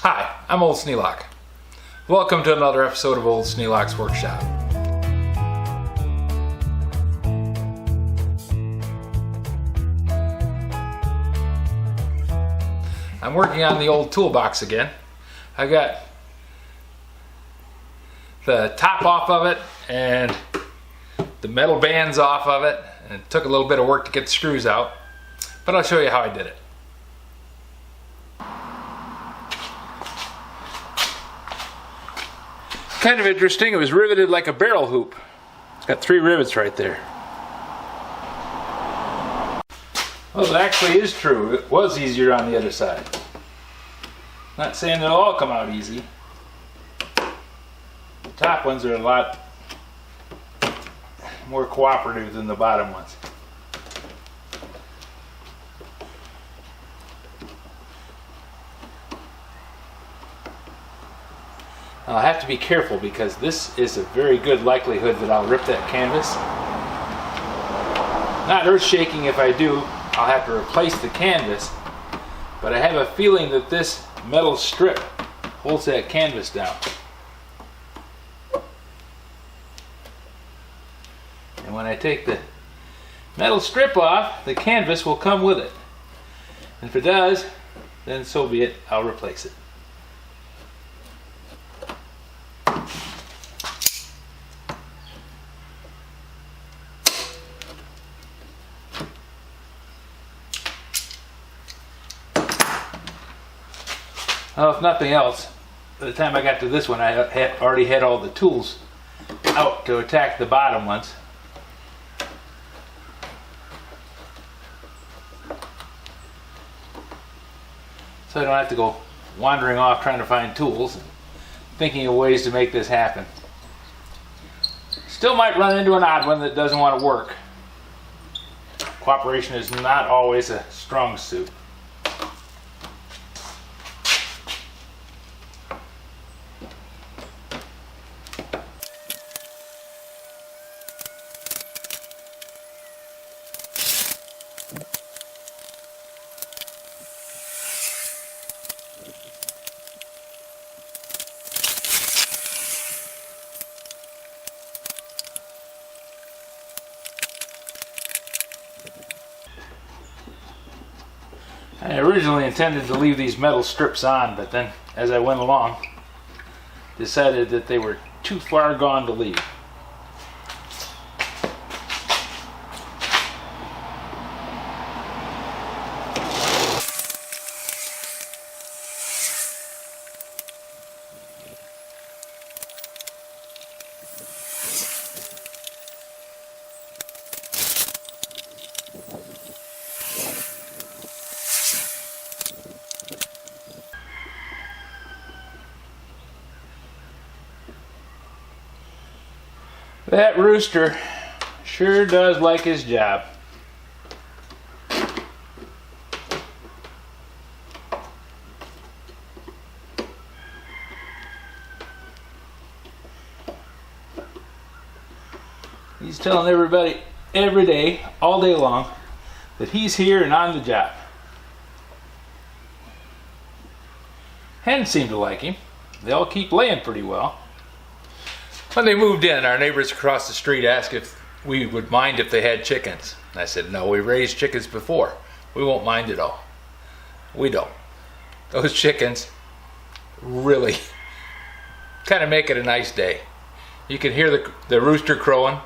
Hi, I'm Old Sneelock. Welcome to another episode of Old Sneelock's Workshop. I'm working on the old toolbox again. I got the top off of it and the metal bands off of it, and it took a little bit of work to get the screws out, but I'll show you how I did it. Kind of interesting, it was riveted like a barrel hoop. It's got 3 rivets right there. Well, it actually is true. It was easier on the other side. Not saying they'll all come out easy. The top ones are a lot more cooperative than the bottom ones. I'll have to be careful because this is a very good likelihood that I'll rip that canvas. Not earth shaking if I do. I'll have to replace the canvas, but I have a feeling that this metal strip holds that canvas down. And when I take the metal strip off, the canvas will come with it. And if it does, then so be it, I'll replace it. Well, if nothing else, by the time I got to this one, I already had all the tools out to attack the bottom ones. So I don't have to go wandering off trying to find tools and thinking of ways to make this happen. Still might run into an odd one that doesn't want to work. Cooperation is not always a strong suit. I originally intended to leave these metal strips on, but then as I went along, decided that they were too far gone to leave. That rooster sure does like his job. He's telling everybody every day, all day long, that he's here and on the job. Hens seem to like him. They all keep laying pretty well. When they moved in, our neighbors across the street asked if we would mind if they had chickens. I said, no, we've raised chickens before. We won't mind at all. We don't. Those chickens really kind of make it a nice day. You can hear the rooster crowing,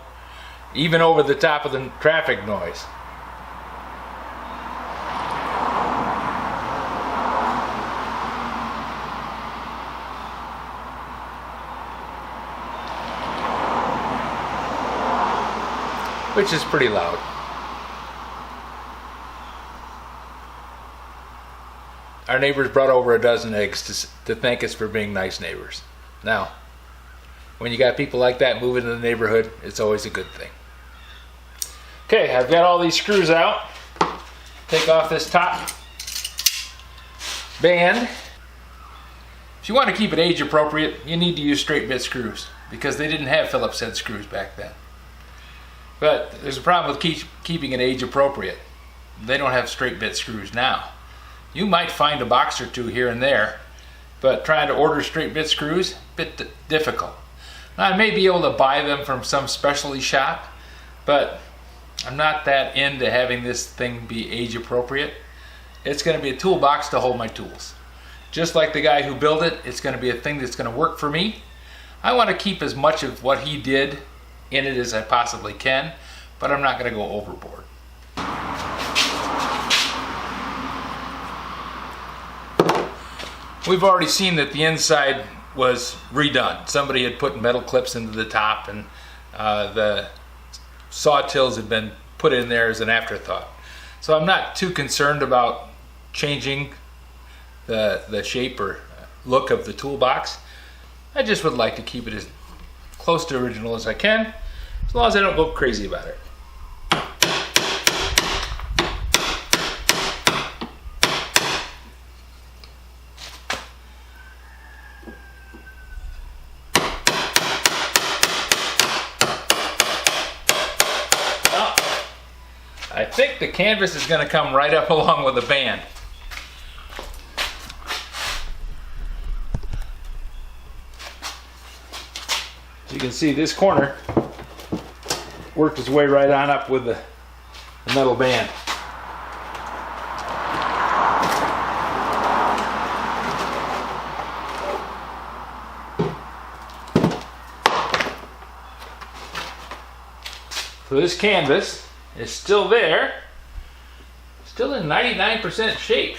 even over the top of the traffic noise. Which is pretty loud. Our neighbors brought over a dozen eggs to thank us for being nice neighbors. Now, when you got people like that moving in the neighborhood, it's always a good thing. Okay, I've got all these screws out. Take off this top band. If you want to keep it age appropriate, you need to use straight bit screws because they didn't have Phillips head screws back then. But there's a problem with keeping it age appropriate. They don't have straight bit screws now. You might find a box or two here and there, but trying to order straight bit screws, bit difficult. Now, I may be able to buy them from some specialty shop, but I'm not that into having this thing be age appropriate. It's going to be a toolbox to hold my tools. Just like the guy who built it, it's going to be a thing that's going to work for me. I want to keep as much of what he did in it as I possibly can, but I'm not going to go overboard. We've already seen that the inside was redone. Somebody had put metal clips into the top, and the sawtills had been put in there as an afterthought. So I'm not too concerned about changing the shape or look of the toolbox. I just would like to keep it as close to original as I can, as long as I don't go crazy about it. I think the canvas is going to come right up along with the band. As you can see, this corner worked its way right on up with the metal band. So this canvas is still there, still in 99% shape.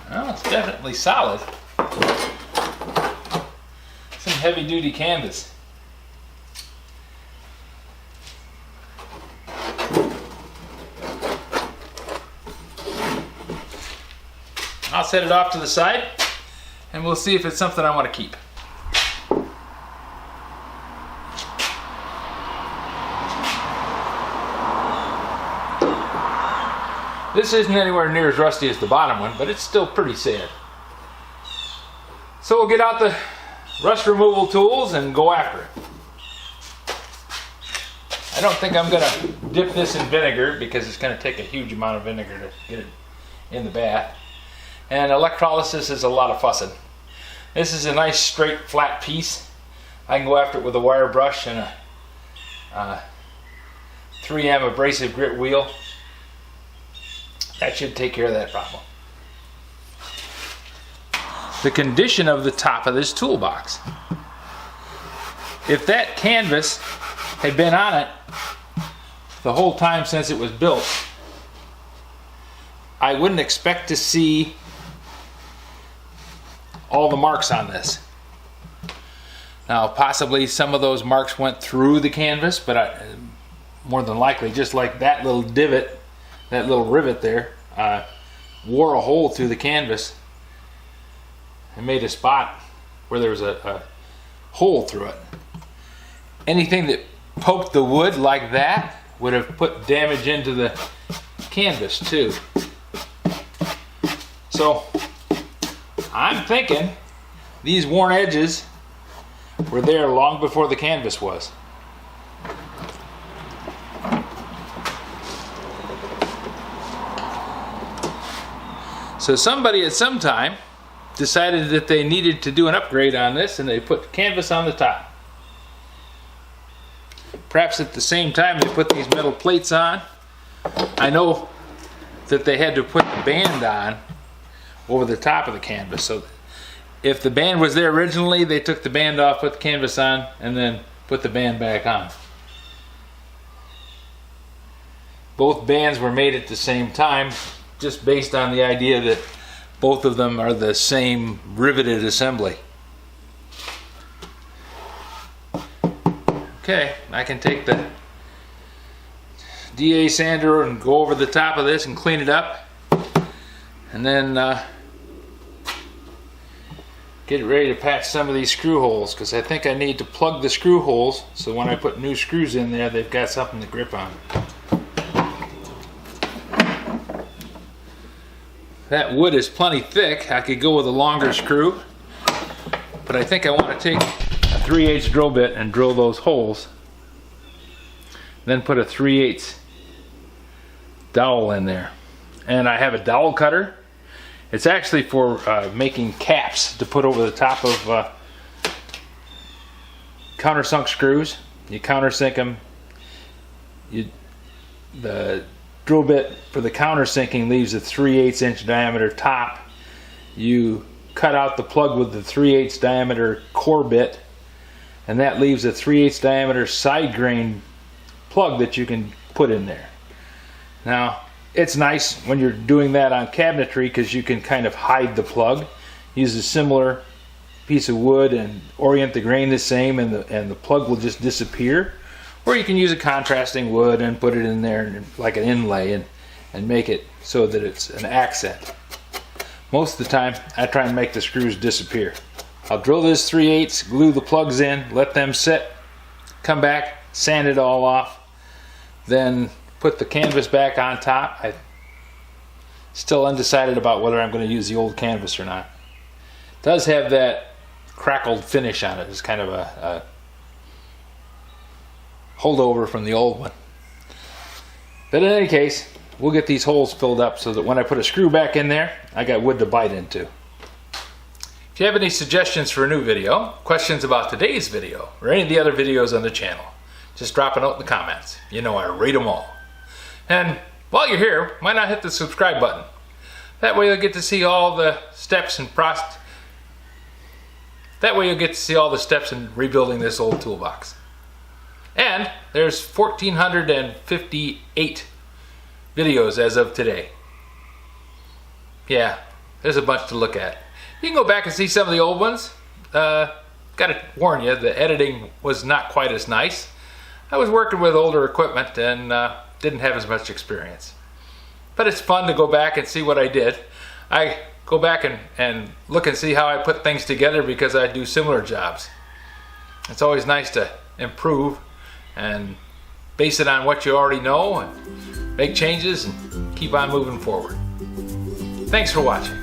Well, it's definitely solid. Some heavy-duty canvas. I'll set it off to the side, and we'll see if it's something I want to keep. This isn't anywhere near as rusty as the bottom one, but it's still pretty sad. So we'll get out the rust removal tools and go after it. I don't think I'm going to dip this in vinegar because it's going to take a huge amount of vinegar to get it in the bath. And electrolysis is a lot of fussing. This is a nice straight flat piece. I can go after it with a wire brush and a 3M abrasive grit wheel. That should take care of that problem. The condition of the top of this toolbox. If that canvas had been on it the whole time since it was built, I wouldn't expect to see all the marks on this. Now, possibly some of those marks went through the canvas, but more than likely, just like that little divot, that little rivet there, wore a hole through the canvas and made a spot where there was a hole through it. Anything that poked the wood like that would have put damage into the canvas too. So I'm thinking these worn edges were there long before the canvas was. So somebody at some time decided that they needed to do an upgrade on this, and they put canvas on the top. Perhaps at the same time they put these metal plates on. I know that they had to put the band on over the top of the canvas. So if the band was there originally, they took the band off, put the canvas on, and then put the band back on. Both bands were made at the same time, just based on the idea that both of them are the same riveted assembly. Okay, I can take the DA sander and go over the top of this and clean it up, and then get ready to patch some of these screw holes, because I think I need to plug the screw holes so when I put new screws in there they've got something to grip on. That wood is plenty thick. I could go with a longer screw, but I think I want to take a 3/8 drill bit and drill those holes, then put a 3/8 dowel in there. And I have a dowel cutter. It's actually for making caps to put over the top of countersunk screws. You countersink them. The drill bit for the countersinking leaves a 3/8 inch diameter top. You cut out the plug with the 3/8 diameter core bit, and that leaves a 3/8 diameter side grain plug that you can put in there. Now, it's nice when you're doing that on cabinetry because you can kind of hide the plug. Use a similar piece of wood and orient the grain the same, and the plug will just disappear. Or you can use a contrasting wood and put it in there like an inlay and make it so that it's an accent. Most of the time, I try and make the screws disappear. I'll drill this 3/8, glue the plugs in, let them sit, come back, sand it all off, then put the canvas back on top. I'm still undecided about whether I'm going to use the old canvas or not. It does have that crackled finish on it. It's kind of a holdover from the old one. But in any case, we'll get these holes filled up so that when I put a screw back in there, I got wood to bite into. If you have any suggestions for a new video, questions about today's video, or any of the other videos on the channel, just drop a note in the comments. You know I read them all. And while you're here, why not hit the subscribe button? That way you'll get to see all the steps in rebuilding this old toolbox. And there's 1,458 videos as of today. Yeah, there's a bunch to look at. You can go back and see some of the old ones. Gotta warn you, the editing was not quite as nice. I was working with older equipment and didn't have as much experience. But it's fun to go back and see what I did. I go back and look and see how I put things together because I do similar jobs. It's always nice to improve and base it on what you already know and make changes and keep on moving forward. Thanks for watching.